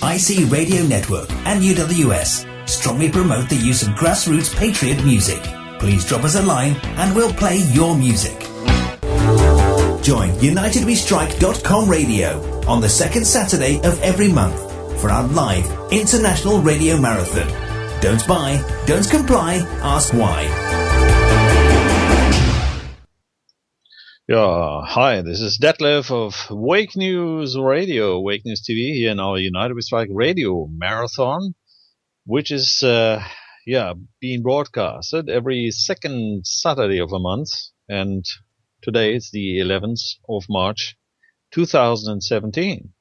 IC Radio Network and UWS strongly promote the use of grassroots patriot music. Please drop us a line and we'll play your music. Join UNITEDWESTRIKE.com radio on the second Saturday of every month for our live international radio marathon. Don't buy, don't comply, ask why. Yeah, hi, this is Detlev of Wake News Radio, Wake News TV, here in our United We Strike Radio-Marathon, which is, being broadcasted every second Saturday of a month, and today is the 11th of March, 2017.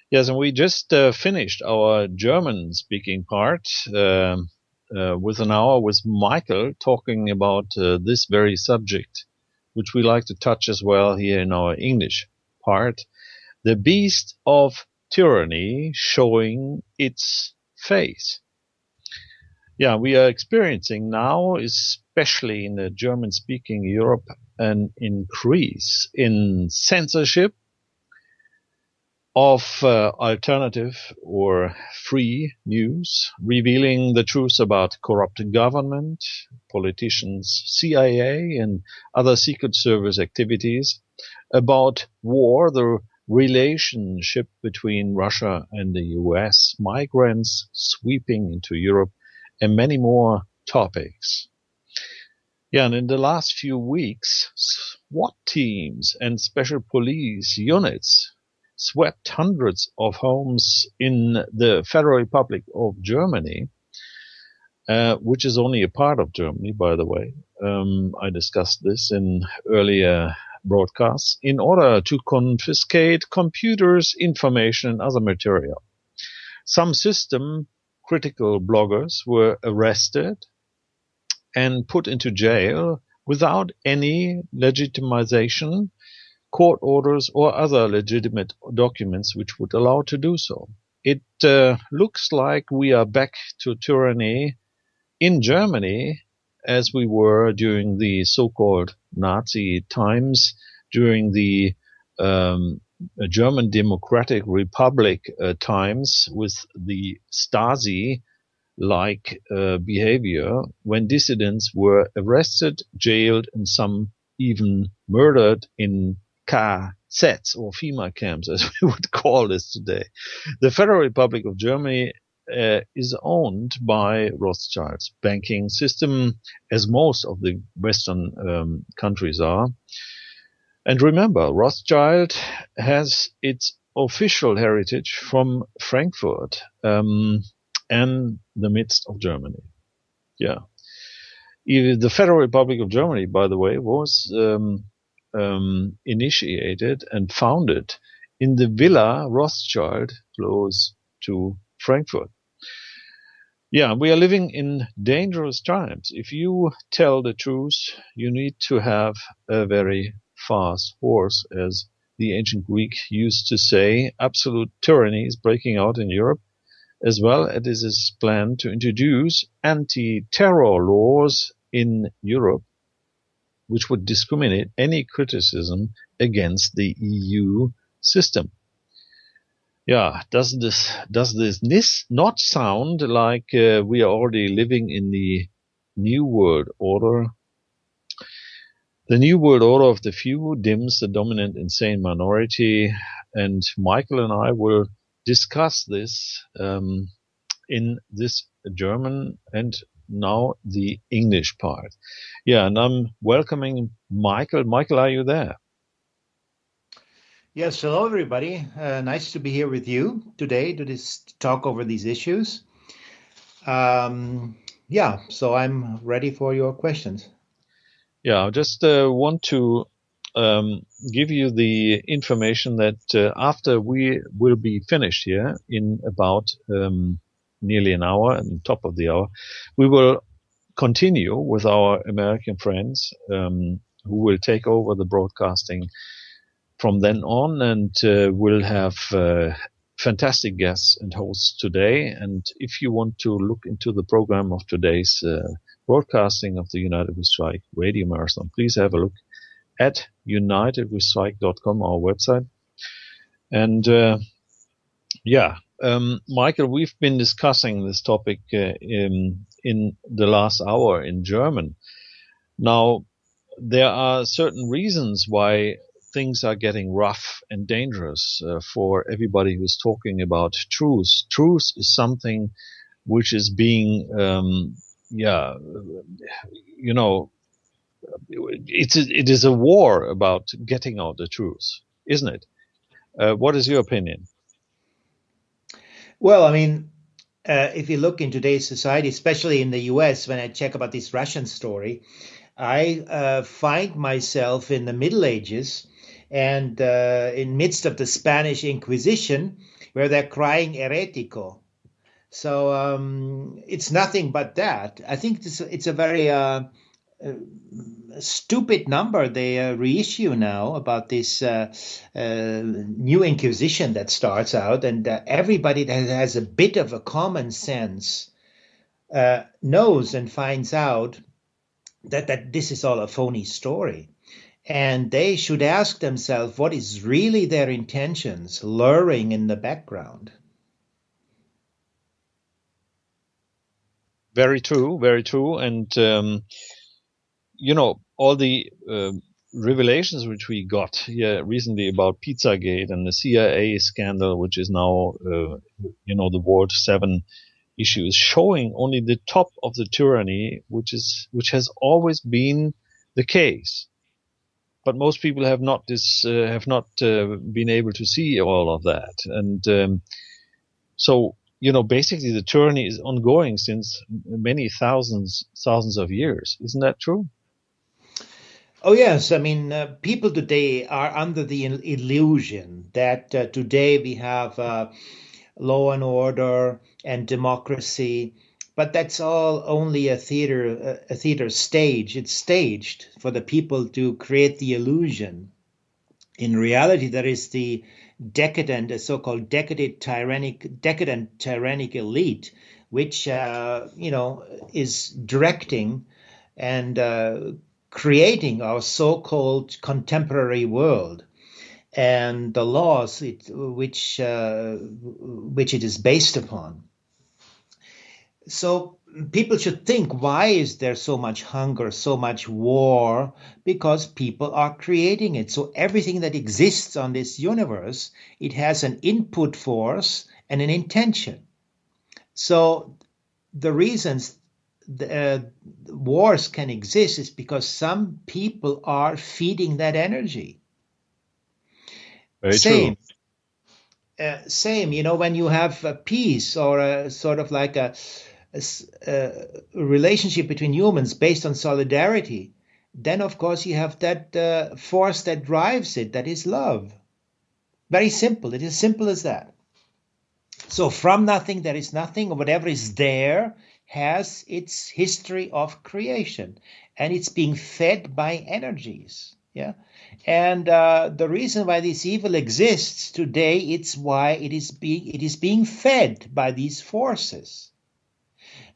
Yes, and we just finished our German-speaking part with an hour with Michael talking about this very subject, which we like to touch as well here in our English part, the beast of tyranny showing its face. Yeah, we are experiencing now, especially in the German-speaking Europe, an increase in censorship of alternative or free news, revealing the truth about corrupt government, politicians, CIA, and other secret service activities, about war, the relationship between Russia and the US, migrants sweeping into Europe, and many more topics. Yeah, and in the last few weeks, SWAT teams and special police units swept hundreds of homes in the Federal Republic of Germany, which is only a part of Germany, by the way. I discussed this in earlier broadcasts, in order to confiscate computers, information, and other material. Some system-critical bloggers were arrested and put into jail without any legitimization, court orders, or other legitimate documents which would allow to do so. It looks like we are back to tyranny in Germany as we were during the so-called Nazi times, during the German Democratic Republic times with the Stasi-like behavior, when dissidents were arrested, jailed, and some even murdered in KZs or FEMA camps, as we would call this today. The Federal Republic of Germany is owned by Rothschild's banking system, as most of the Western countries are. And remember, Rothschild has its official heritage from Frankfurt and the midst of Germany. Yeah. The Federal Republic of Germany, by the way, was initiated and founded in the Villa Rothschild close to Frankfurt. Yeah, we are living in dangerous times. If you tell the truth, you need to have a very fast horse, as the ancient Greek used to say. Absolute tyranny is breaking out in Europe, as well as it is planned to introduce anti-terror laws in Europe, which would discriminate any criticism against the EU system. Yeah, does this not sound like we are already living in the New World Order? The New World Order of the few dims the dominant insane minority, and Michael and I will discuss this in this German and now the English part. Yeah, and I'm welcoming Michael. Michael, are you there? Yes, hello everybody. Nice to be here with you today to talk over these issues. So I'm ready for your questions. Yeah, I just want to give you the information that after we will be finished here in about nearly an hour, and on top of the hour, we will continue with our American friends who will take over the broadcasting from then on, and we'll have fantastic guests and hosts today. And if you want to look into the program of today's broadcasting of the UNITEDWESTRIKE Radio-Marathon, please have a look at UNITEDWESTRIKE.com, our website. And Michael, we've been discussing this topic in the last hour in German. Now, there are certain reasons why things are getting rough and dangerous for everybody who's talking about truth. Truth is something which is being, it is a war about getting out the truth, isn't it? What is your opinion? Well, I mean, if you look in today's society, especially in the US, when I check about this Russian story, I find myself in the Middle Ages and in midst of the Spanish Inquisition, where they're crying heretico. So it's nothing but that. I think it's a very stupid number they reissue now about this new Inquisition that starts out, and everybody that has a bit of a common sense knows and finds out that this is all a phony story. And they should ask themselves what is really their intentions luring in the background. Very true, very true. And, all the revelations which we got here recently about Pizzagate and the CIA scandal, which is now, the Ward 7 issue, is showing only the top of the tyranny, which has always been the case. But most people have not been able to see all of that. And so, basically the tyranny is ongoing since many thousands of years. Isn't that true? Oh, yes. I mean, people today are under the illusion that today we have law and order and democracy, but that's all only a theater stage. It's staged for the people to create the illusion. In reality, there is the so-called decadent tyrannic elite, which is directing and creating our so-called contemporary world, and the laws which it is based upon. So people should think, why is there so much hunger, so much war? Because people are creating it. So everything that exists on this universe, it has an input force and an intention. So the reasons wars can exist is because some people are feeding that energy. Very true. Same, when you have a peace or a sort of like a relationship between humans based on solidarity, then of course you have that force that drives it, that is love. Very simple. It is simple as that. So from nothing there is nothing, or whatever is there has its history of creation, and it's being fed by energies. Yeah. And the reason why this evil exists today, it's why it is being fed by these forces.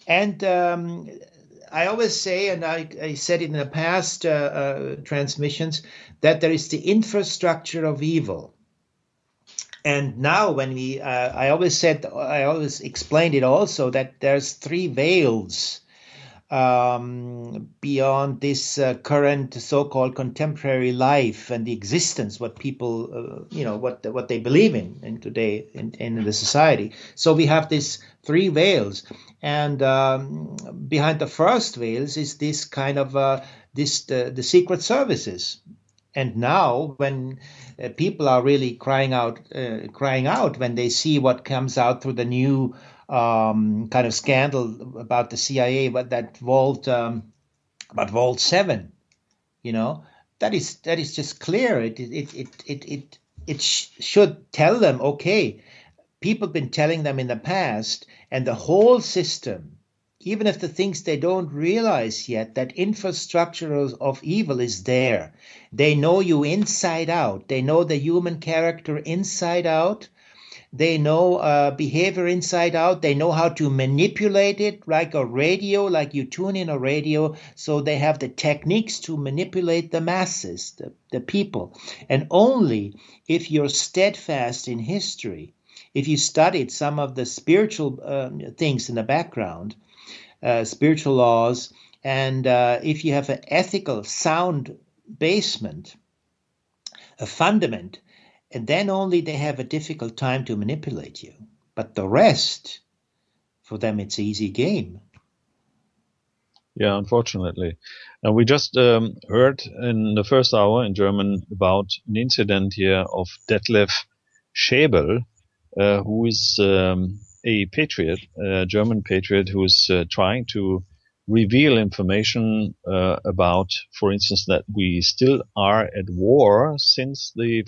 And I always say, and I said it in the past transmissions, that there is the infrastructure of evil. And now when I always explained it also, that there's three veils beyond this current so-called contemporary life and the existence, what people, what they believe in today in the society. So we have these three veils, and behind the first veils is this kind of the secret services. And now, when people are really crying out when they see what comes out through the new kind of scandal about the CIA, about Vault 7, that is just clear. It should tell them, okay, people have been telling them in the past, and the whole system even if the things they don't realize yet, that infrastructure of evil is there. They know you inside out. They know the human character inside out. They know behavior inside out. They know how to manipulate it like a radio, like you tune in a radio. So they have the techniques to manipulate the masses, the people. And only if you're steadfast in history, if you studied some of the spiritual things in the background, spiritual laws, and if you have an ethical, sound basement, a fundament, and then only they have a difficult time to manipulate you. But the rest, for them, it's easy game. Yeah, unfortunately. And we just heard in the first hour in German about an incident here of Detlev Schäbel, who is a patriot, a German patriot, who is trying to reveal information about, for instance, that we still are at war since the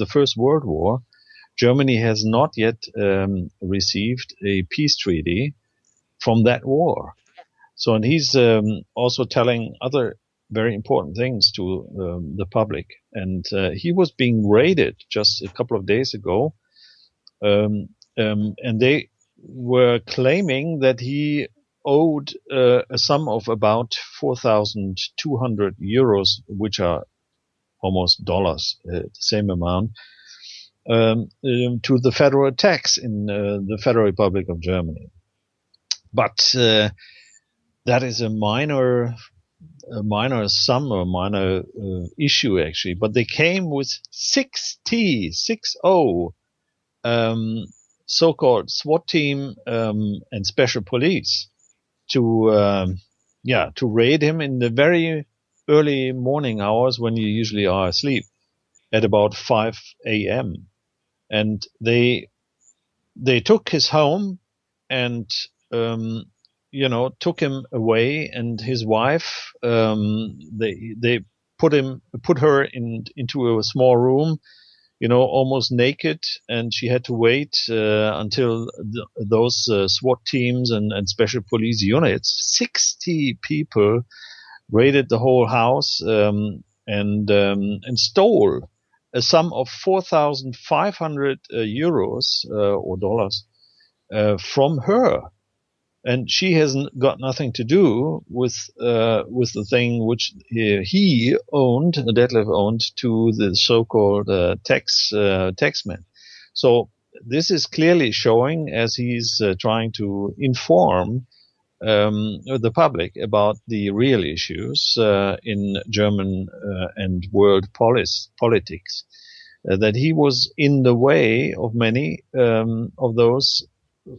First World War. Germany has not yet received a peace treaty from that war. So, and he's also telling other very important things to the public. And he was being raided just a couple of days ago, and they were claiming that he owed a sum of about 4,200 euros, which are almost dollars, the same amount, to the federal tax in the Federal Republic of Germany. But that is a minor sum or minor issue, actually. But they came with 60 so-called SWAT team and special police to raid him in the very early morning hours when you usually are asleep, at about 5 a.m. And they took his home and took him away, and his wife, they put her into a small room, almost naked, and she had to wait until those SWAT teams and special police units, 60 people, raided the whole house and stole a sum of 4,500 euros or dollars from her. And she has got nothing to do with the thing which he owned, Detlev owned, to the so-called taxman. So this is clearly showing, as he's trying to inform the public about the real issues in German and world politics, that he was in the way of many of those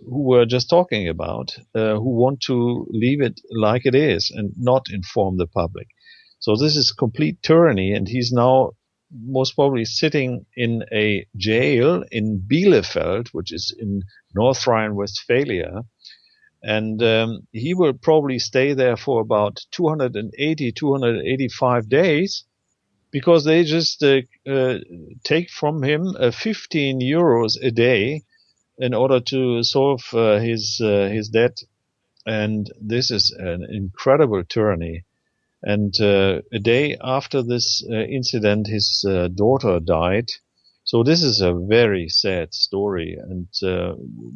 who were just talking about, who want to leave it like it is and not inform the public. So this is complete tyranny, and he's now most probably sitting in a jail in Bielefeld, which is in North Rhine-Westphalia, and he will probably stay there for about 285 days, because they just take from him 15 euros a day in order to solve his debt. And this is an incredible tyranny. And a day after this incident, his daughter died. So this is a very sad story, and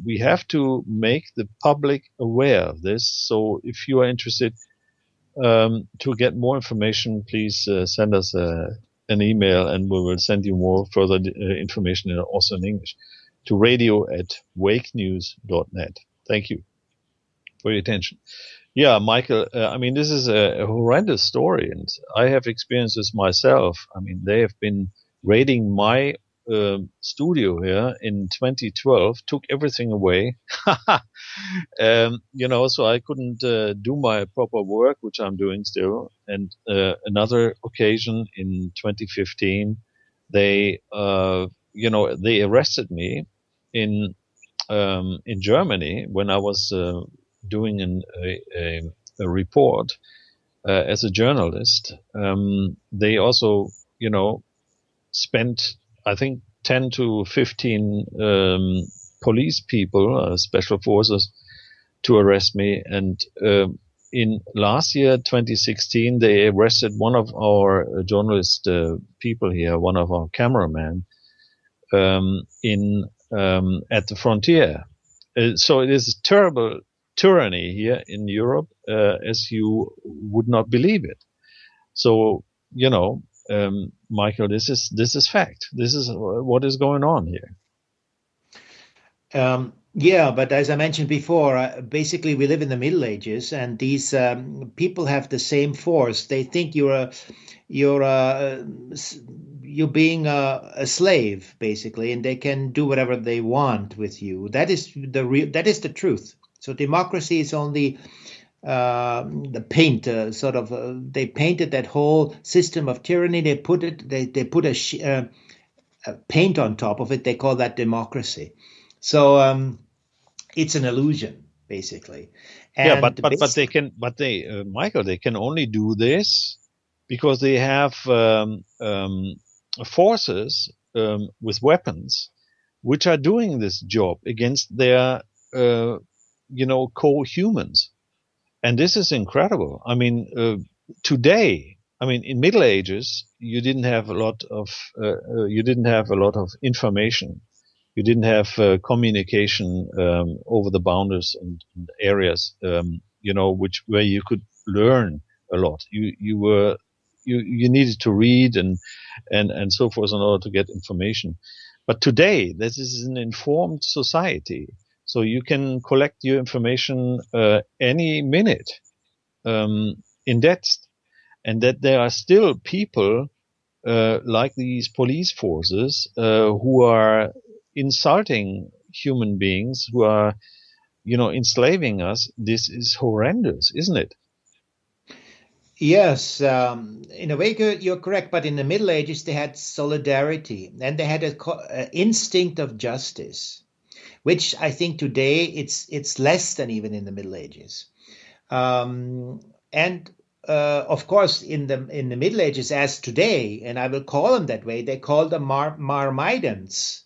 we have to make the public aware of this. So if you are interested to get more information, please send us an email, and we will send you more further information, also in English, to radio@wakenews.net. Thank you for your attention. Yeah, Michael, this is a horrendous story, and I have experienced this myself. They have been raiding my studio here in 2012, took everything away, so I couldn't do my proper work, which I'm doing still. And another occasion in 2015, they arrested me in Germany when I was doing a report as a journalist. They also, spent, I think, 10 to 15 police people, special forces, to arrest me. And in last year, 2016, they arrested one of our journalist people here, one of our cameramen, at the frontier. So it is a terrible tyranny here in Europe, as you would not believe it. So, Michael, this is fact. This is what is going on here. Yeah, but as I mentioned before, basically we live in the Middle Ages, and these people have the same force. They think you're being a slave, basically, and they can do whatever they want with you. That is the truth. So democracy is only the paint, they painted that whole system of tyranny. They put a paint on top of it. They call that democracy. So it's an illusion, basically. And Michael, they can only do this because they have forces with weapons which are doing this job against their co-humans. And this is incredible. I mean, today, in Middle Ages, you didn't have a lot of information. You didn't have communication over the boundaries and areas, where you could learn a lot. You needed to read and so forth in order to get information. But today, this is an informed society. So you can collect your information any minute in depth, and that there are still people like these police forces who are insulting human beings, who are, enslaving us. This is horrendous, isn't it? Yes, in a way you're correct, but in the Middle Ages they had solidarity, and they had an instinct of justice, which I think today it's less than even in the Middle Ages. Of course, in the Middle Ages, as today, and I will call them that way, they called them Marmidons,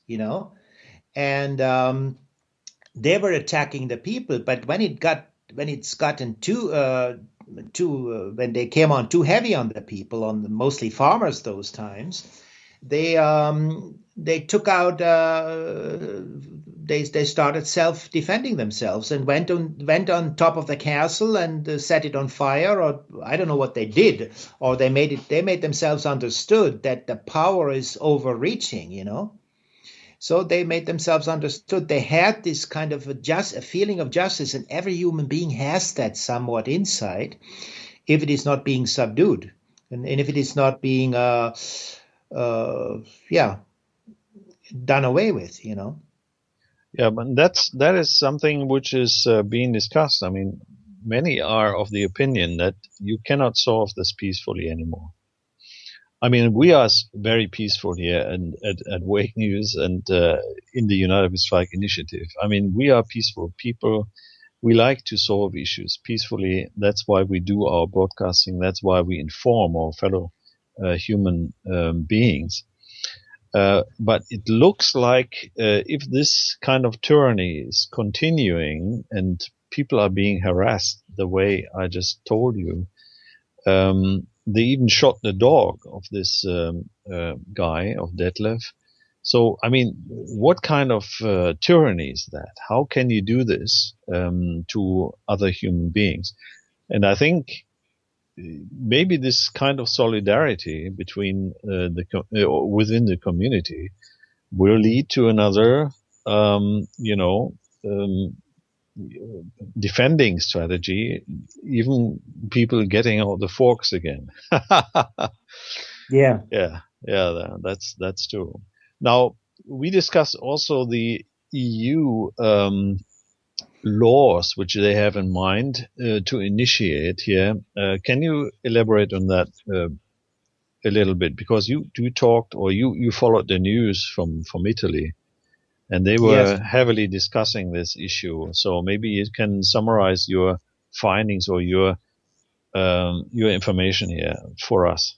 and they were attacking the people. But when they came on too heavy on the people, on mostly farmers those times, they took out. They started self-defending themselves and went on top of the castle and set it on fire, or I don't know what they did, or they made themselves understood that the power is overreaching, So they made themselves understood. They had this kind of a feeling of justice, and every human being has that somewhat inside, if it is not being subdued, and if it is not being done away with, Yeah, but that is something which is being discussed. Many are of the opinion that you cannot solve this peacefully anymore. We are very peaceful here and at Wake News and in the UNITEDWESTRIKE initiative. We are peaceful people. We like to solve issues peacefully. That's why we do our broadcasting. That's why we inform our fellow human beings. But it looks like if this kind of tyranny is continuing and people are being harassed the way I just told you, they even shot the dog of this guy, of Detlev. So, what kind of tyranny is that? How can you do this to other human beings? And I think maybe this kind of solidarity between within the community will lead to another, defending strategy, even people getting out the forks again. Yeah, that's true. Now, we discussed also the EU laws which they have in mind to initiate here. Can you elaborate on that a little bit? Because you talked, or you followed the news from Italy, and they were heavily discussing this issue. So maybe you can summarize your findings or your information here for us.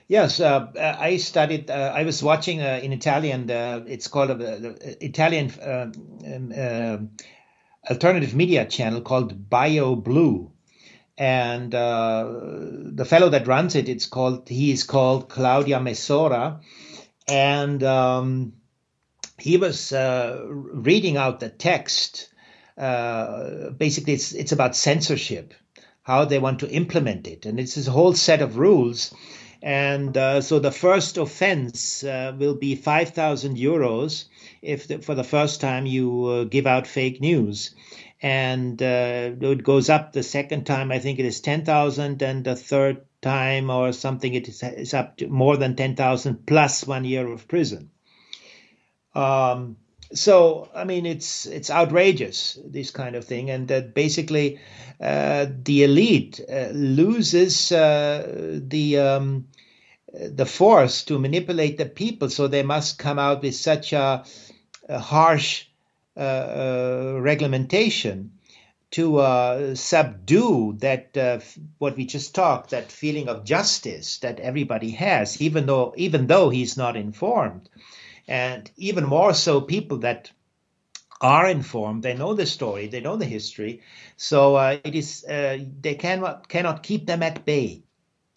Yes, I studied. I was watching in Italian. It's called the Italian alternative media channel called Bio Blue. And the fellow that runs it, he is called Claudia Mesora. And he was reading out the text. Basically, it's about censorship, how they want to implement it. And it's this whole set of rules. And so the first offense will be 5,000 euros if for the first time you give out fake news. And it goes up the second time, I think it is 10,000, and the third time or something, it's up to more than 10,000 plus 1 year of prison. So, I mean, it's outrageous, this kind of thing. And that basically the elite loses the force to manipulate the people. So they must come out with such a harsh reglementation to subdue that what we just talked, that feeling of justice that everybody has, even though he's not informed. And even more so, people that are informed, they know the story, they know the history, so it is they cannot keep them at bay.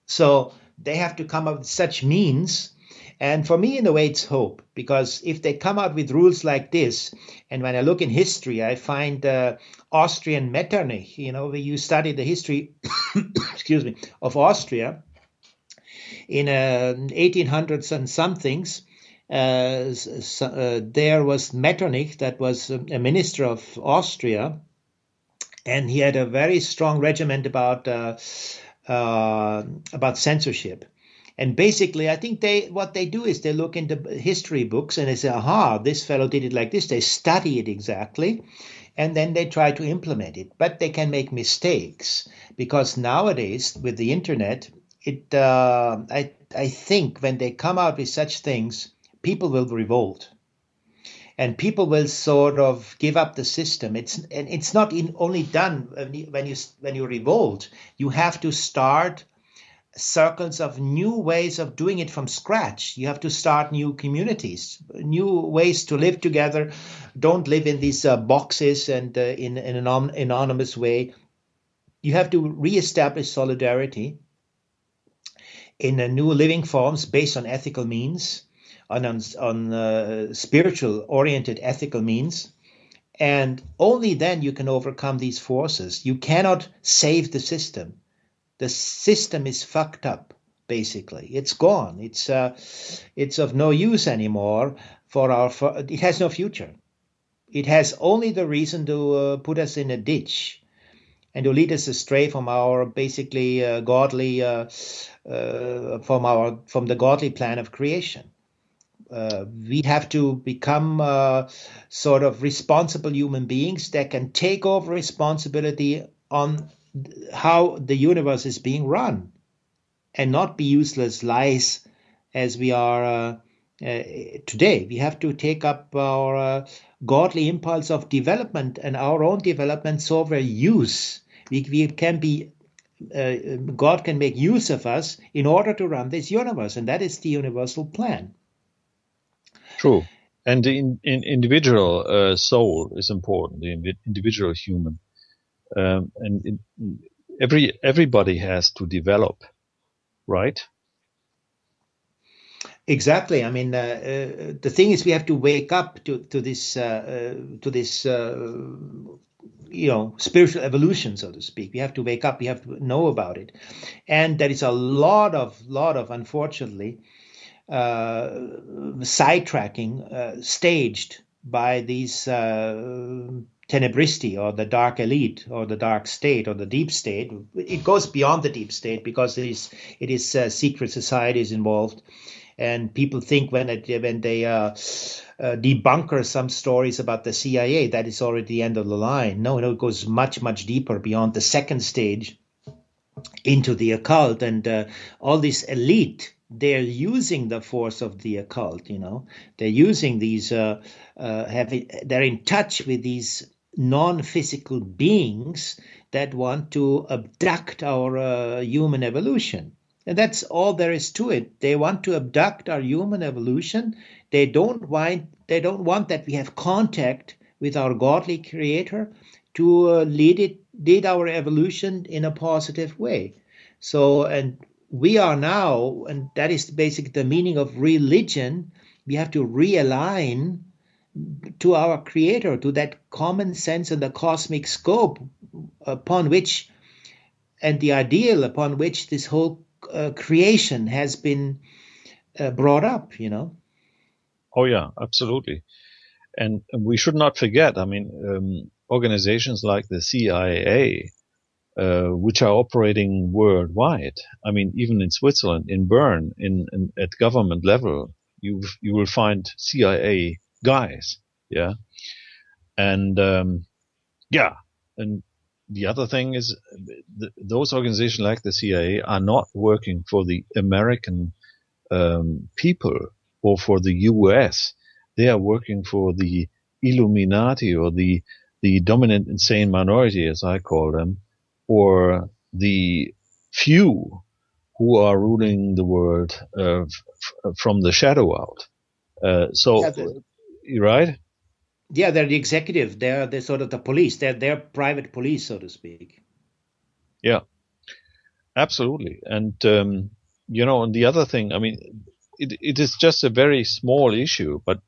So they have to come up with such means. And for me, in a way, it's hope, because if they come out with rules like this, and when I look in history, I find Austrian Metternich, when you study the history, excuse me, of Austria in 1800s and somethings, there was Metternich, that was a minister of Austria, and he had a very strong regiment about censorship. And basically, I think what they do is they look into history books and they say, aha, this fellow did it like this. They study it exactly, and then they try to implement it. But they can make mistakes, because nowadays with the internet, I think when they come out with such things, people will revolt, and people will sort of give up the system. It's not only done when you revolt. You have to start circles of new ways of doing it from scratch. You have to start new communities, new ways to live together. Don't live in these boxes and in an anonymous way. You have to reestablish solidarity in new living forms based on ethical means, on spiritual oriented ethical means. And only then you can overcome these forces. You cannot save the system. The system is fucked up, basically. It's gone. It's of no use anymore it has no future. It has only the reason to put us in a ditch and to lead us astray from our basically godly, from the godly plan of creation. We have to become sort of responsible human beings that can take over responsibility on how the universe is being run, and not be useless lies as we are today. We have to take up our godly impulse of development and our own development over use. We can be God can make use of us in order to run this universe, and that is the universal plan. True. And the individual soul is important, the individual human. And everybody has to develop, right? Exactly. I mean, the thing is, we have to wake up to this spiritual evolution, so to speak. We have to wake up. We have to know about it, and there is a lot of unfortunately sidetracking staged by these tenebristi, or the dark elite, or the dark state, or the deep state. It goes beyond the deep state, because it is secret societies involved, and people think when they debunker some stories about the CIA, that is already the end of the line. No, it goes much, much deeper beyond the second stage into the occult, and all this elite. They're using the force of the occult. They're using these. They're in touch with these non-physical beings that want to abduct our human evolution. And that's all there is to it. They want to abduct our human evolution. They don't want that we have contact with our godly creator to lead our evolution in a positive way. So, and we are now, and that is basically the meaning of religion, we have to realign to our creator, to that common sense and the cosmic scope upon which, and the ideal upon which this whole creation has been brought up, Oh yeah, absolutely. And we should not forget, I mean, organizations like the CIA, which are operating worldwide. I mean, even in Switzerland, in Bern, at government level, you will find CIA guys. Yeah. And, and the other thing is those organizations like the CIA are not working for the American, people or for the US. They are working for the Illuminati, or the dominant insane minority, as I call them, or the few who are ruling the world from the shadow out. Right? Yeah, they're the executive. They're sort of the police. They're private police, so to speak. Yeah, absolutely. And and the other thing, I mean, it is just a very small issue, but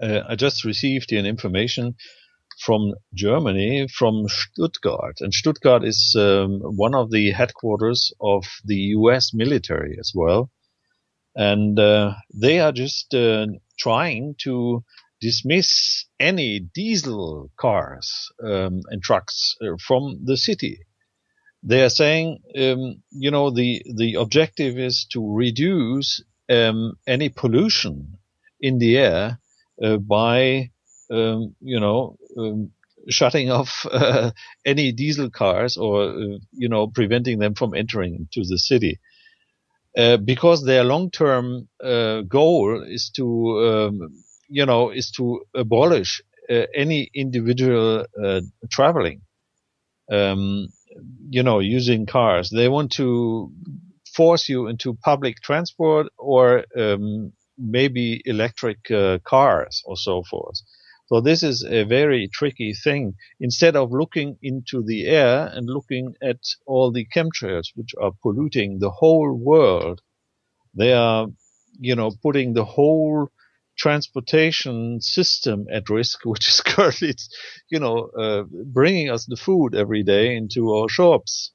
I just received an information from Germany, from Stuttgart. And Stuttgart is one of the headquarters of the US military as well. And they are just trying to dismiss any diesel cars and trucks from the city. They are saying, the objective is to reduce any pollution in the air by shutting off any diesel cars, or preventing them from entering into the city, because their long-term goal is to abolish any individual traveling, using cars. They want to force you into public transport, or maybe electric cars or so forth. So this is a very tricky thing. Instead of looking into the air and looking at all the chemtrails which are polluting the whole world, they are, putting the whole transportation system at risk, which is currently, bringing us the food every day into our shops.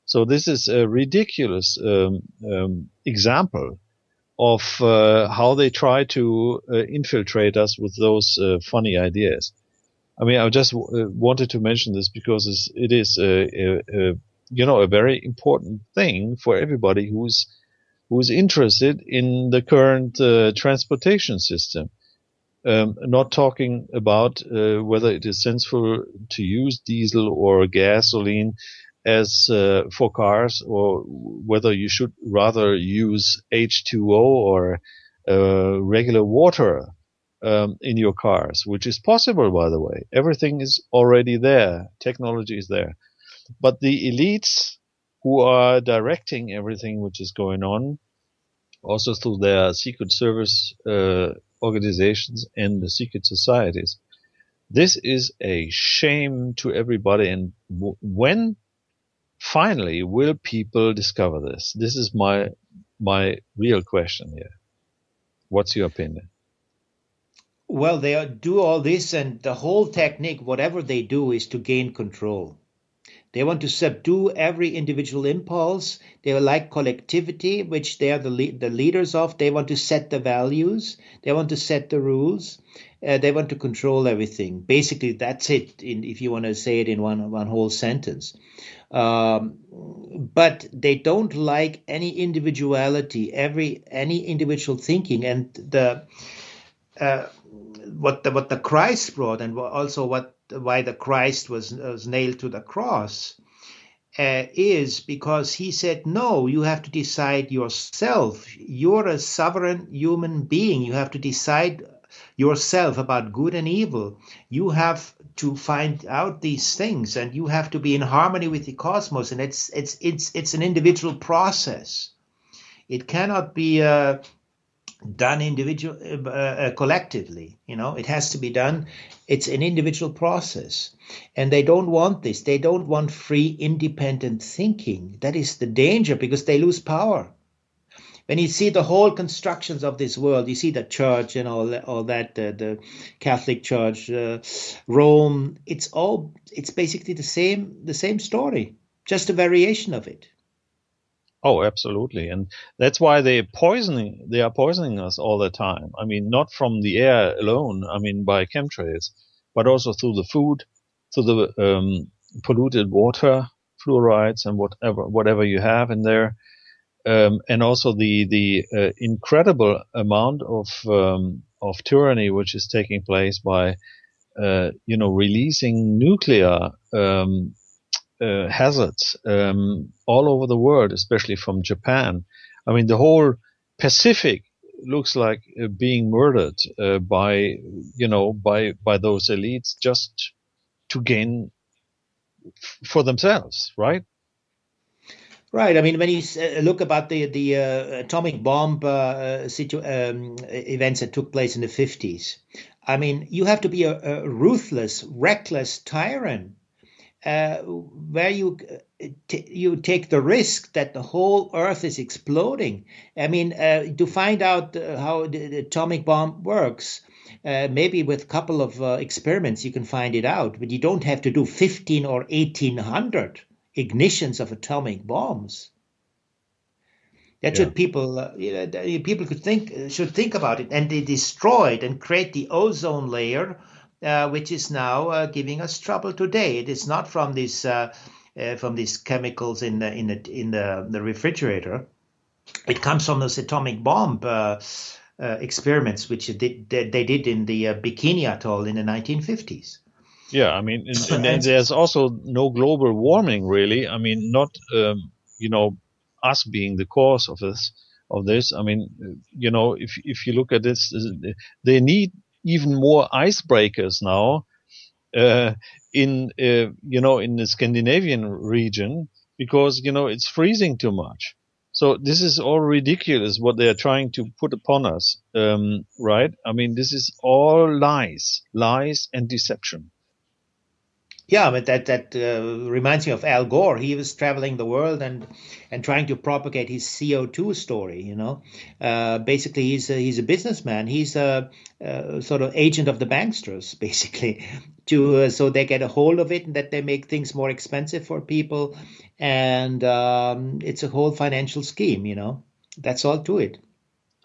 So this is a ridiculous example of how they try to infiltrate us with those funny ideas. I mean, I just wanted to mention this because it is a very important thing for everybody who's interested in the current transportation system. Not talking about whether it is sensible to use diesel or gasoline as for cars, or whether you should rather use H2O or regular water in your cars, which is possible, by the way. Everything is already there. Technology is there. But the elites who are directing everything which is going on, also through their secret service organizations and the secret societies, this is a shame to everybody. And when finally will people discover this? This is my real question here. What's your opinion? Well, they do all this, and the whole technique, whatever they do, is to gain control. They want to subdue every individual impulse. They like collectivity, which they are the leaders of. They want to set the values. They want to set the rules. They want to control everything. Basically, that's it, if you want to say it in one whole sentence. But they don't like any individuality, any individual thinking, and what the Christ brought, and also why the Christ was nailed to the cross, is because he said, no, you have to decide yourself. You're a sovereign human being. You have to decide yourself about good and evil. You have to find out these things, and you have to be in harmony with the cosmos. And it's an individual process. It cannot be done collectively. It has to be done. It's an individual process, and they don't want this. They don't want free, independent thinking. That is the danger, because they lose power. When you see the whole constructions of this world, you see the church and all that, the Catholic Church, Rome. It's basically the same story, just a variation of it. Oh, absolutely. And that's why they are poisoning us all the time. I mean, not from the air alone, I mean, by chemtrails, but also through the food, through the polluted water, fluorides and whatever you have in there. And also the incredible amount of tyranny which is taking place by, releasing nuclear, hazards all over the world, especially from Japan. I mean, the whole Pacific looks like being murdered by those elites just to gain for themselves, right? Right. I mean, when you look about the atomic bomb events that took place in the 50s, I mean, you have to be a ruthless, reckless tyrant. Where you take the risk that the whole Earth is exploding. I mean, to find out how the atomic bomb works, maybe with a couple of experiments you can find it out, but you don't have to do 15 or 1800 ignitions of atomic bombs. That should people should think about it, and they destroyed and create the ozone layer, which is now giving us trouble today. It is not from these chemicals in the refrigerator. It comes from those atomic bomb experiments, which they did in the Bikini Atoll in the 1950s. Yeah, I mean, and there's also no global warming, really. I mean, not us being the cause of this. I mean, if you look at this, they need even more icebreakers now in the Scandinavian region, because it's freezing too much. So this is all ridiculous what they are trying to put upon us, right? I mean, this is all lies and deception. Yeah, but that reminds me of Al Gore. He was traveling the world and trying to propagate his CO2 story. Basically, he's a businessman. He's a sort of agent of the banksters, basically, so they get a hold of it and that they make things more expensive for people, and it's a whole financial scheme. That's all to it.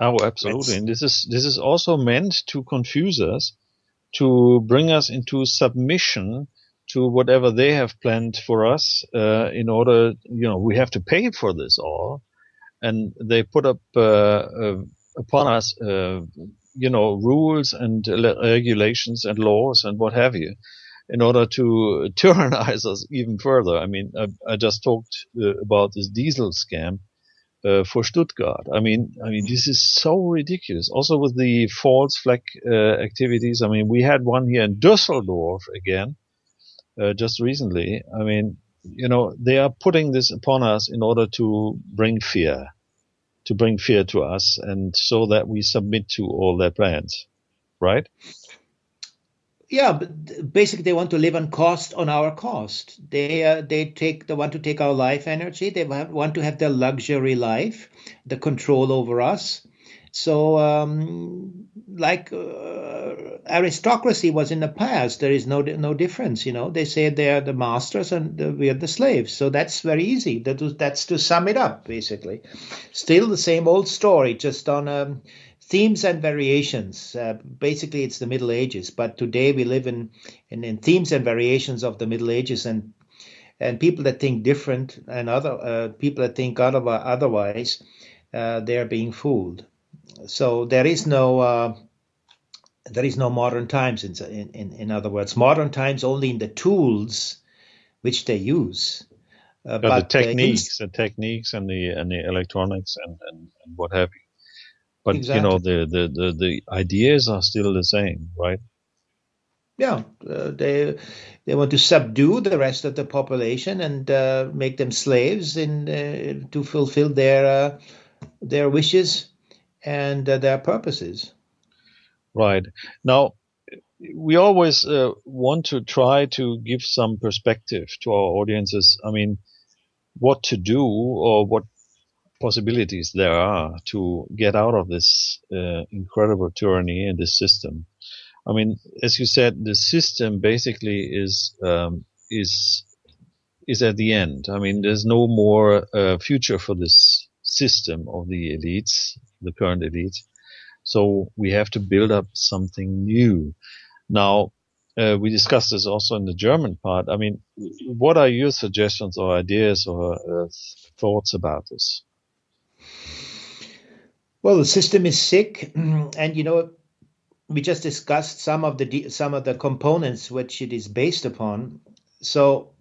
Oh, absolutely. And this is also meant to confuse us, to bring us into submission to whatever they have planned for us, in order, we have to pay for this all. And they put up upon us, rules and regulations and laws and what have you, in order to tyrannize us even further. I mean, I just talked about this diesel scam for Stuttgart. I mean, this is so ridiculous. Also with the false flag activities. I mean, we had one here in Düsseldorf again. Just recently. I mean, they are putting this upon us in order to bring fear to us, and so that we submit to all their plans, right? Yeah, but basically they want to live on our cost. They want to take our life energy. They want to have their luxury life, the control over us. So, like aristocracy was in the past, there is no difference. They say they are the masters and we are the slaves. So that's very easy. That's to sum it up, basically. Still the same old story, just on themes and variations. Basically, it's the Middle Ages, but today we live in themes and variations of the Middle Ages, and people that think different and other people that think otherwise, they are being fooled. So there is no modern times. In other words, modern times only in the tools which they use. But the techniques and the electronics and what have you. But exactly. the ideas are still the same, right? Yeah, they want to subdue the rest of the population and make them slaves to fulfill their wishes. and their purposes. Right. Now, we always want to try to give some perspective to our audiences. I mean, what to do or what possibilities there are to get out of this incredible tyranny in this system. I mean, as you said, the system basically is at the end. I mean, there's no more future for this system of the elites, the current elites. So we have to build up something new. Now, we discussed this also in the German part. I mean, what are your suggestions or ideas or thoughts about this? Well, the system is sick, and we just discussed some of the components which it is based upon. So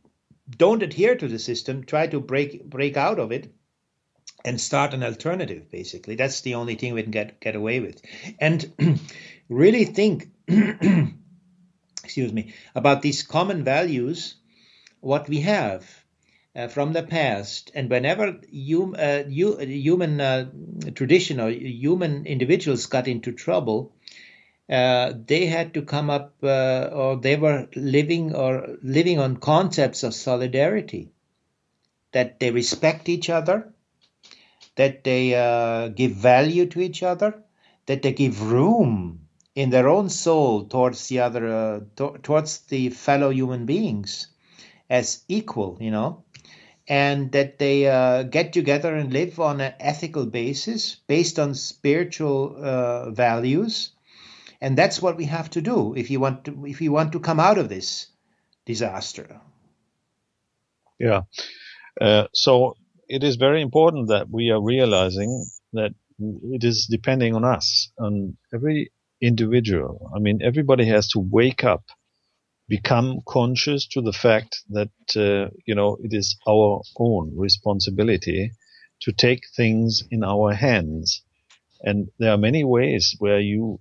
don't adhere to the system. Try to break out of it and start an alternative. Basically, that's the only thing we can get away with. And really think, excuse me, about these common values, what we have from the past. And whenever human tradition or human individuals got into trouble, they had to come up, or they were living on concepts of solidarity, that they respect each other, that they give value to each other, that they give room in their own soul towards the other, towards the fellow human beings as equal, and that they get together and live on an ethical basis based on spiritual values. And that's what we have to do if you want to come out of this disaster. Yeah. So it is very important that we are realizing that it is depending on us, on every individual. I mean, everybody has to wake up, become conscious to the fact that, it is our own responsibility to take things in our hands. And there are many ways where you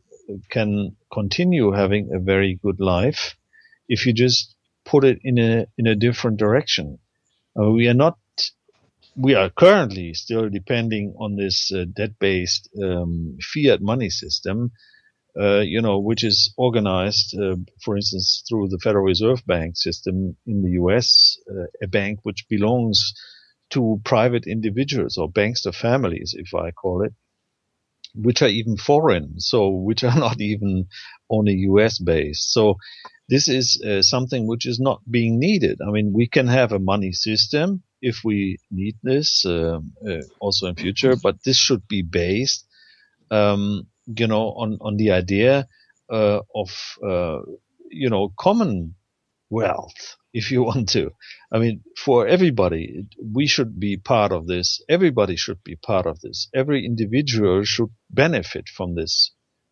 can continue having a very good life if you just put it in a different direction. We are currently still depending on this debt-based fiat money system, which is organized, for instance, through the Federal Reserve Bank system in the US, a bank which belongs to private individuals or bankster families, if I call it, which are even foreign, so which are not even only US based. So this is something which is not being needed. I mean, we can have a money system if we need this also in future, but this should be based, on the idea of common wealth, if you want to. I mean, for everybody, we should be part of this. Everybody should be part of this. Every individual should benefit from this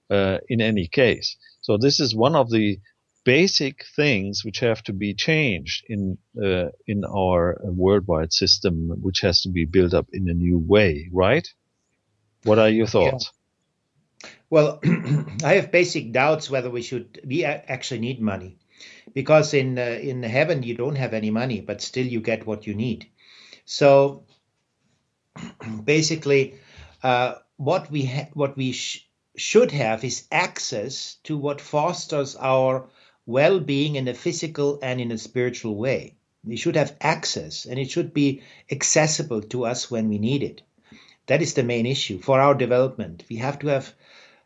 in any case. So this is one of the basic things which have to be changed in our worldwide system, which has to be built up in a new way, right? What are your thoughts? Yeah. Well, I have basic doubts whether we actually need money. Because in heaven you don't have any money, but still you get what you need. So basically, what we should have is access to what fosters our well-being in a physical and in a spiritual way. We should have access, and it should be accessible to us when we need it. That is the main issue for our development. We have to have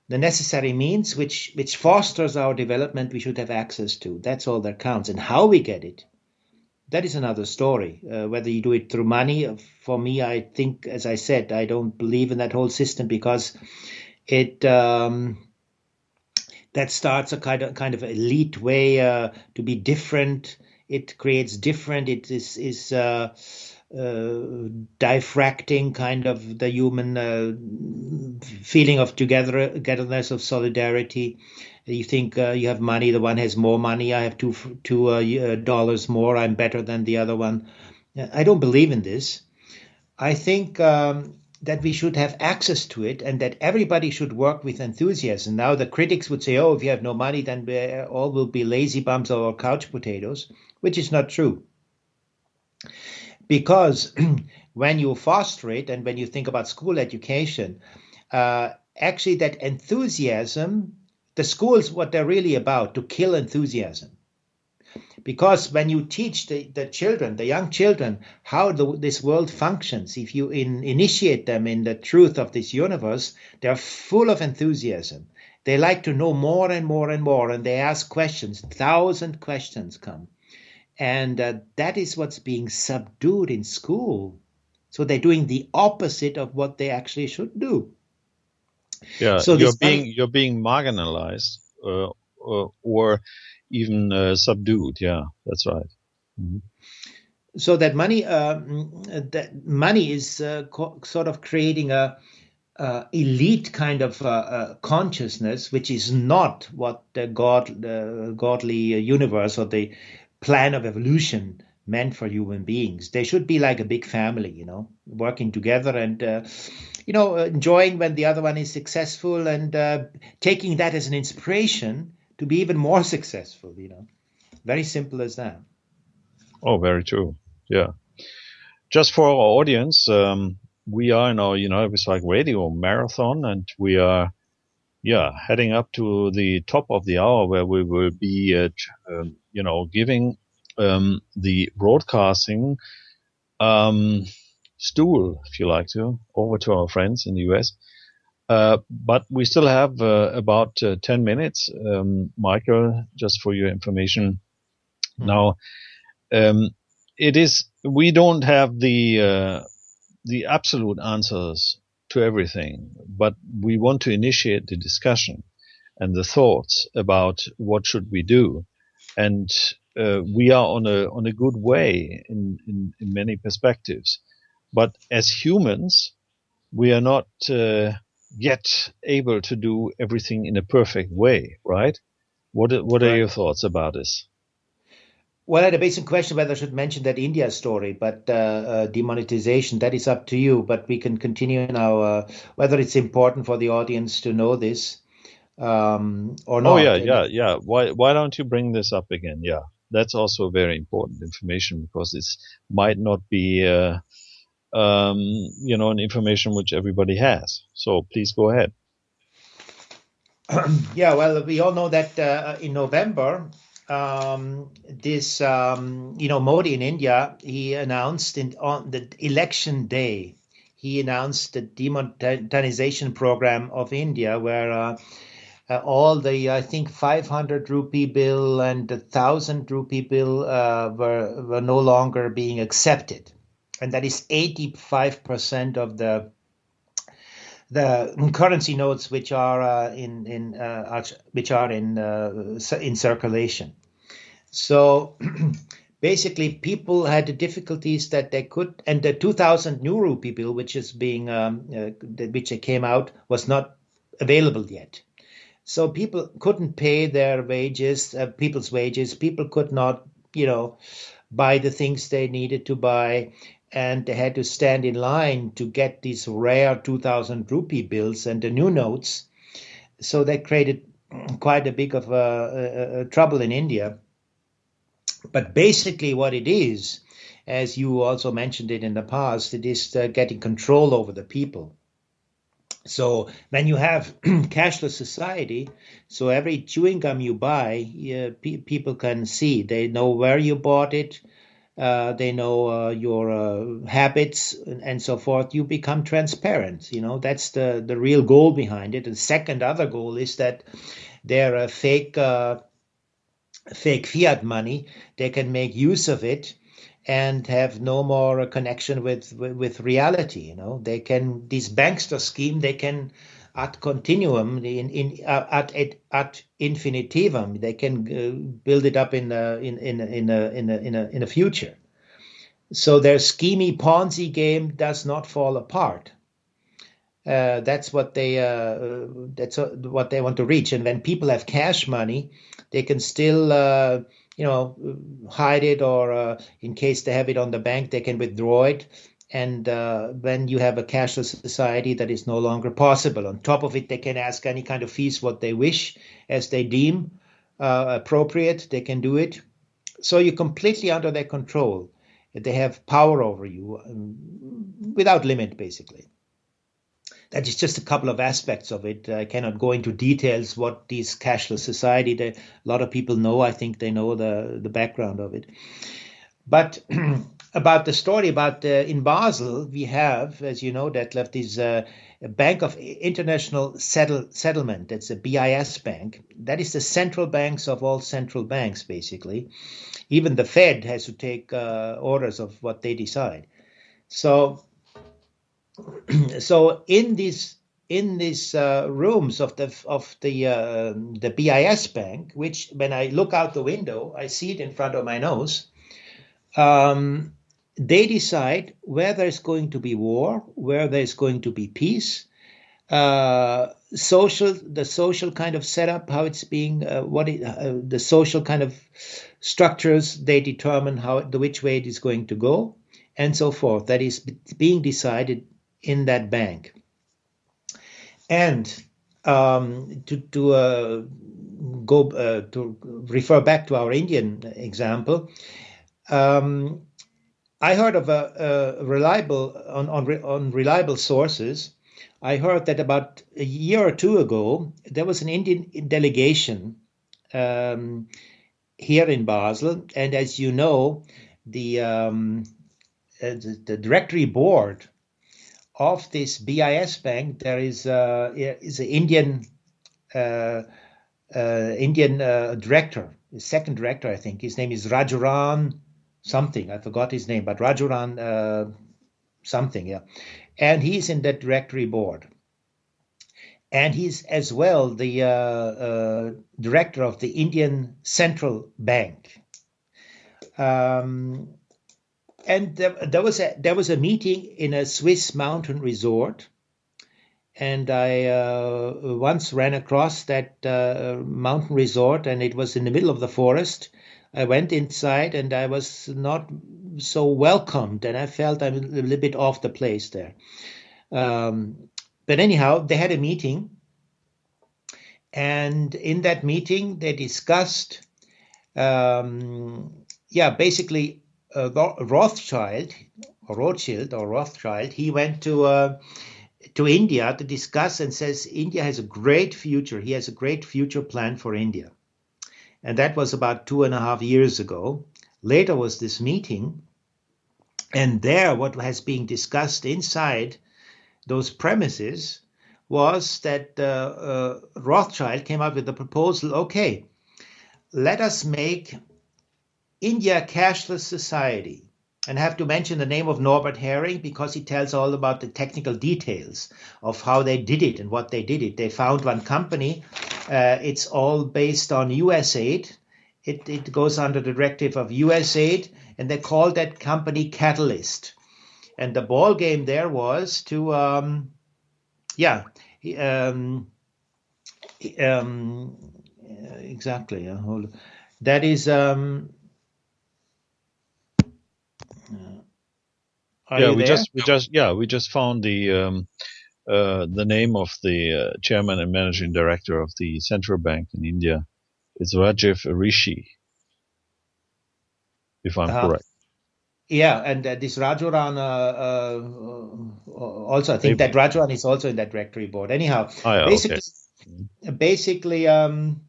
the necessary means which fosters our development. We should have access to. That's all that counts. And how we get it, that is another story. Whether you do it through money, for me, I think, as I said, I don't believe in that whole system, because it that starts a kind of elite way to be different. It creates different. It is diffracting kind of the human feeling of togetherness, of solidarity. You think you have money, the one has more money, I have $2 more, I'm better than the other one. I don't believe in this. I think that we should have access to it, and that everybody should work with enthusiasm. Now the critics would say, oh, if you have no money, then we all will be lazy bums or couch potatoes, which is not true. Because when you foster it, and when you think about school education, actually that enthusiasm, the schools, what they're really about, to kill enthusiasm. Because when you teach the children, the young children, how this world functions, if you initiate them in the truth of this universe, they're full of enthusiasm. They like to know more and more and more, and they ask questions. 1,000 questions come. And that is what's being subdued in school. So they're doing the opposite of what they actually should do. Yeah, So you're being marginalized or even subdued. Yeah, that's right. Mm-hmm. So that money is sort of creating a elite kind of consciousness, which is not what the godly universe or the plan of evolution meant for human beings. They should be like a big family, working together and enjoying when the other one is successful and taking that as an inspiration to be even more successful. Very simple as that. Oh, very true. Yeah. Just for our audience, we are in our UNITEDWESTRIKE Radio-Marathon, and we are, heading up to the top of the hour where we will be, giving the broadcasting stool, if you like to, over to our friends in the US. But we still have about 10 minutes, Michael, just for your information. Mm-hmm. Now, we don't have the absolute answers to everything, but we want to initiate the discussion and the thoughts about what should we do. And we are on a good way in many perspectives. But as humans, we are not yet able to do everything in a perfect way, right? What are your thoughts about this? Well, I had a basic question whether I should mention that India story, but demonetization, that is up to you. But we can continue now, whether it's important for the audience to know this or not. Oh, yeah. Why don't you bring this up again? Yeah, that's also very important information because this might not be, an information which everybody has. So please go ahead. Yeah, well, we all know that in November, Modi in India, he announced on the election day, he announced the demonetization program of India, where all the, I think, 500 rupee bill and the 1,000 rupee bill were no longer being accepted. And that is 85% of the currency notes which are in circulation. So basically, people had the difficulties that they could, and the 2,000 new rupee bill, which is which came out, was not available yet. So people couldn't pay their wages, people's wages. People could not, buy the things they needed to buy. And they had to stand in line to get these rare 2,000 rupee bills and the new notes. So that created quite a big of trouble in India. But basically what it is, as you also mentioned it in the past, it is getting control over the people. So when you have cashless society, so every chewing gum you buy, people can see. They know where you bought it. They know your habits and so forth. You become transparent. That's the real goal behind it. And second, other goal is that they're fake fiat money. They can make use of it and have no more connection with reality. They can, this bankster scheme, they can ad continuum, ad infinitivum. They can build it up in a future. So their schemy Ponzi game does not fall apart. That's what they want to reach. And when people have cash money, they can still hide it, or in case they have it on the bank, they can withdraw it. And when you have a cashless society, that is no longer possible. On top of it, they can ask any kind of fees what they wish, as they deem appropriate. They can do it. So you're completely under their control. They have power over you without limit, basically. That is just a couple of aspects of it. I cannot go into details what this cashless society, a lot of people know. I think they know the background of it. But about the story about in Basel, we have, as you know, Detlev, this Bank of International Settlement. That's a BIS bank. That is the central banks of all central banks, basically. Even the Fed has to take orders of what they decide. So in these rooms of the BIS bank, which when I look out the window, I see it in front of my nose. They decide where there's going to be war, where there's going to be peace, the social kind of setup, how it's being, the social kind of structures. They determine which way it is going to go, and so forth. That is being decided in that bank. And to refer back to our Indian example, I heard of a reliable sources. I heard that about a year or two ago there was an Indian delegation here in Basel, and as you know, the directory board of this BIS bank, there is an Indian director, the second director, I think. His name is Rajaran something. I forgot his name, but Rajaran something, yeah. And he's in that directory board. And he's as well the director of the Indian Central Bank. And there was a meeting in a Swiss mountain resort, and I once ran across that mountain resort, and it was in the middle of the forest. I went inside, and I was not so welcomed, and I felt I'm a little bit off the place there. But anyhow, they had a meeting, and in that meeting they discussed, basically. Rothschild, he went to India to discuss and says India has a great future. He has a great future plan for India. And that was about 2.5 years ago. Later was this meeting. And there what has been discussed inside those premises was that Rothschild came up with the proposal, okay, let us make India cashless society, and I have to mention the name of Norbert Herring because he tells all about the technical details of how they did it and what they did it. They found one company. It's all based on USAID. It goes under the directive of USAID, and they called that company Catalyst. And the ball game there was to, exactly. That is. We just found the name of the chairman and managing director of the central bank in India. It's Rajiv Rishi, if I'm correct. Yeah, and this Rajaran also, I think that Rajaran is also in that directory board. Anyhow, basically, in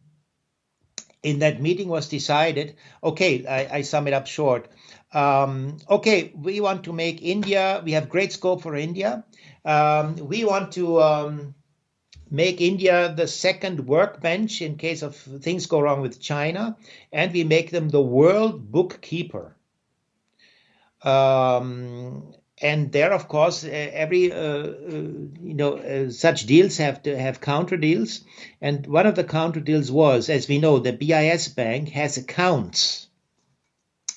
that meeting was decided, okay, I sum it up short. Okay, we want to make India, we have great scope for India. We want to make India the second workbench in case of things go wrong with China, and we make them the world bookkeeper. And there, of course, every such deals have to have counter deals, and one of the counter deals was, as we know, the BIS bank has accounts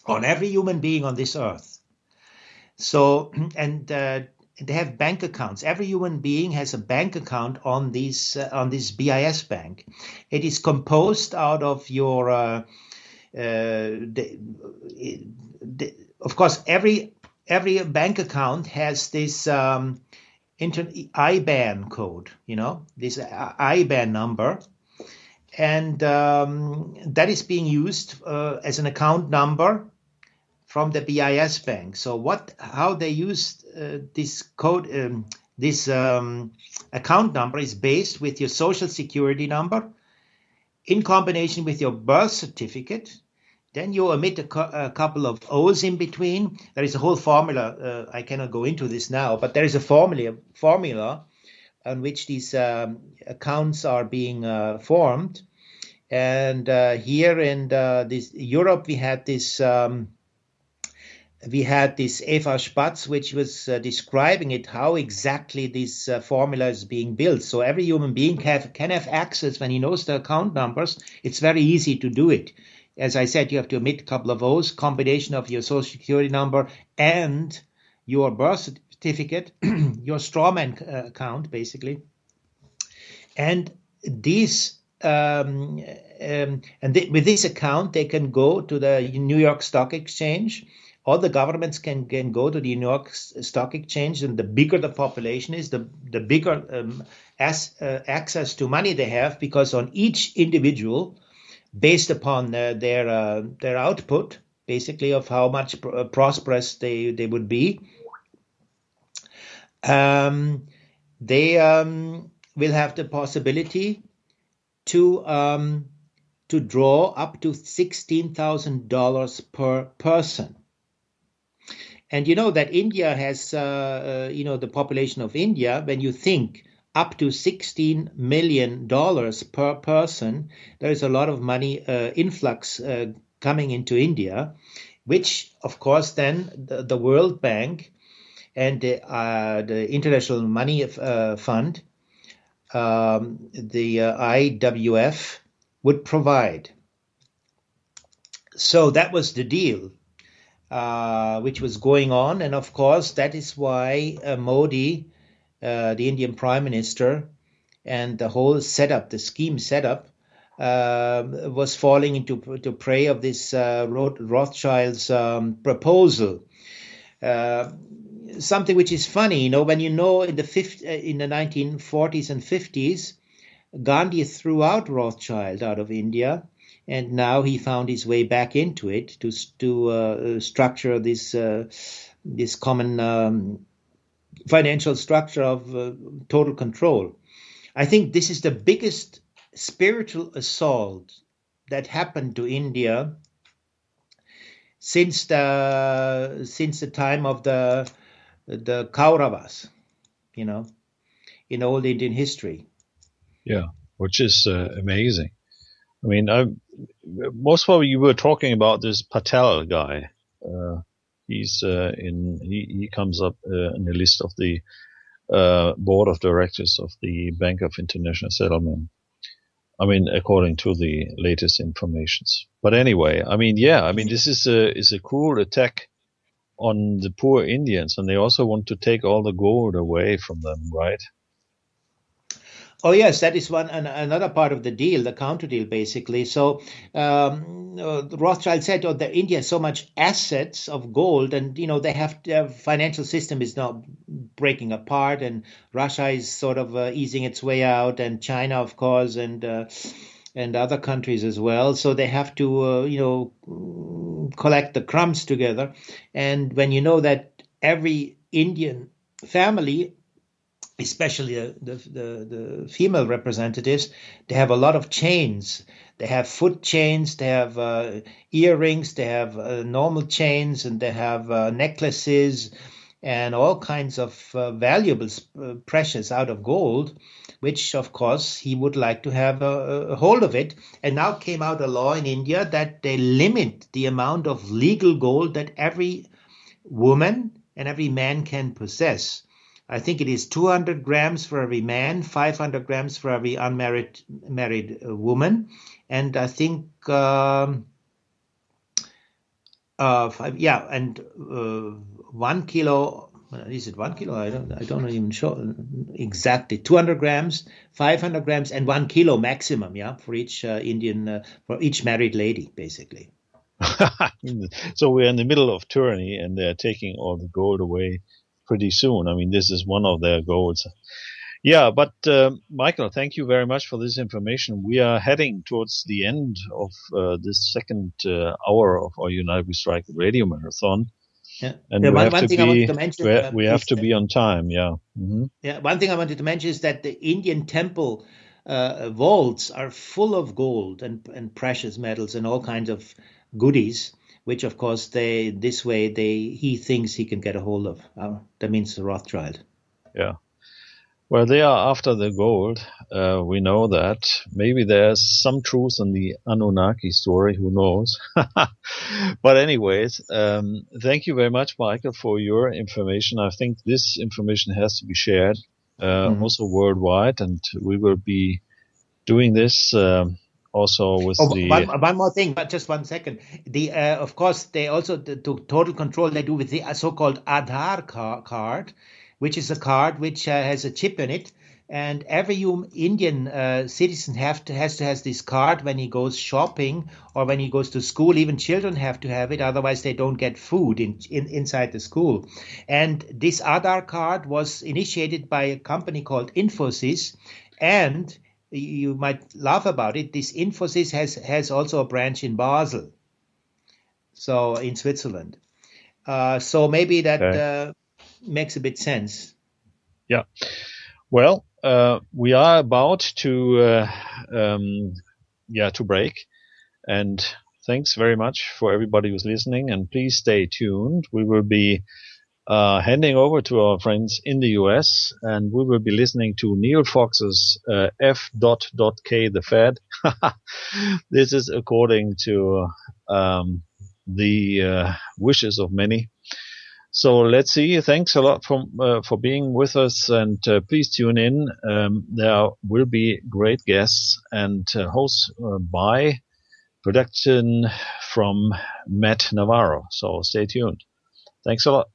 on every human being on this earth. So, and they have bank accounts. Every human being has a bank account on this BIS bank. It is composed out of your, of course, every bank account has this IBAN code, this IBAN number, and that is being used as an account number from the BIS bank. So how they use this code, this account number is based with your social security number in combination with your birth certificate. Then you omit a couple of O's in between. There is a whole formula. I cannot go into this now, but there is a formula on which these accounts are being formed. And here in this Europe, we had this Eva Spatz, which was describing it, how exactly this formula is being built. So every human being can have access when he knows the account numbers. It's very easy to do it. As I said, you have to omit a couple of O's, combination of your social security number and your birth certificate, your strawman account, basically. And these with this account, they can go to the New York Stock Exchange. All the governments can go to the New York Stock Exchange, and the bigger the population is, the bigger access to money they have, because on each individual, based upon their output, basically of how much prosperous they would be, they will have the possibility to draw up to $16,000 per person. And you know that India has, the population of India, when you think up to $16 million per person, there is a lot of money influx coming into India, which, of course, then the World Bank and the International Money Fund, the IWF, would provide. So that was the deal which was going on. And of course, that is why Modi, the Indian Prime Minister, and the whole setup, the scheme setup, was falling into prey of this Rothschild's proposal. Something which is funny, when in the 1940s and 50s, Gandhi threw out Rothschild out of India, and now he found his way back into it to structure this common financial structure of total control. I think this is the biggest spiritual assault that happened to India since the time of the Kauravas, in old Indian history. Yeah, which is amazing. I mean, most probably you were talking about this Patel guy. He comes up in the list of the board of directors of the Bank of International Settlement. I mean, according to the latest informations. But anyway, this is a cruel attack on the poor Indians, and they also want to take all the gold away from them, right? Oh yes, that is another part of the deal, the counter deal, basically. So Rothschild said, that India has so much assets of gold, and their financial system is now breaking apart, and Russia is sort of easing its way out, and China, of course, and other countries as well. So they have to collect the crumbs together. And when you know that every Indian family, especially the female representatives, they have a lot of chains. They have foot chains, they have earrings, they have normal chains, and they have necklaces and all kinds of valuables, precious out of gold, which of course he would like to have a hold of it. And now came out a law in India that they limit the amount of legal gold that every woman and every man can possess. I think it is 200 grams for every man, 500 grams for every married woman, and I think 1 kilo. Is it 1 kilo? I don't even show exactly. 200 grams, 500 grams, and 1 kilo maximum. Yeah, for each for each married lady, basically. So we're in the middle of tyranny, and they're taking all the gold away pretty soon. I mean, this is one of their goals. Yeah, but Michael, thank you very much for this information. We are heading towards the end of this second hour of our United We Strike Radio Marathon. Yeah. And One thing I wanted to mention, we have to be on time. Yeah. Yeah, one thing I wanted to mention is that the Indian temple vaults are full of gold and precious metals and all kinds of goodies, which of course he thinks he can get a hold of. That means the Rothschild. Yeah. Well, they are after the gold. We know that. Maybe there's some truth in the Anunnaki story. Who knows? But anyways, thank you very much, Michael, for your information. I think this information has to be shared also worldwide, and we will be doing this also with one more thing, but just 1 second. Of course, they also to total control they do with the so-called Aadhaar card, which is a card which has a chip in it, and every Indian citizen has this card when he goes shopping or when he goes to school. Even children have to have it, otherwise they don't get food inside the school. And this Aadhaar card was initiated by a company called Infosys, and you might laugh about it. This Infosys has also a branch in Basel, so in Switzerland. So maybe that makes a bit sense. Yeah. Well, we are about to break, and thanks very much for everybody who's listening. And please stay tuned. We will be handing over to our friends in the US, and we will be listening to Neil Fox's F.K. the Fed. This is according to the wishes of many. So let's see. Thanks a lot for being with us, and please tune in. There will be great guests and hosts by production from Matt Navarro. So stay tuned. Thanks a lot.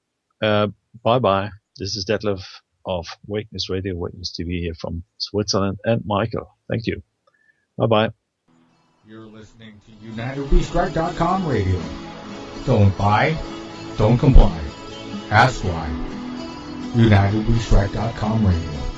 Bye-bye. This is Detlev of Wakeness Radio, Wakeness TV here from Switzerland, and Michael. Thank you. Bye-bye. You're listening to UnitedWeStrike.com radio. Don't buy, don't comply. Ask why. UnitedWeStrike.com radio.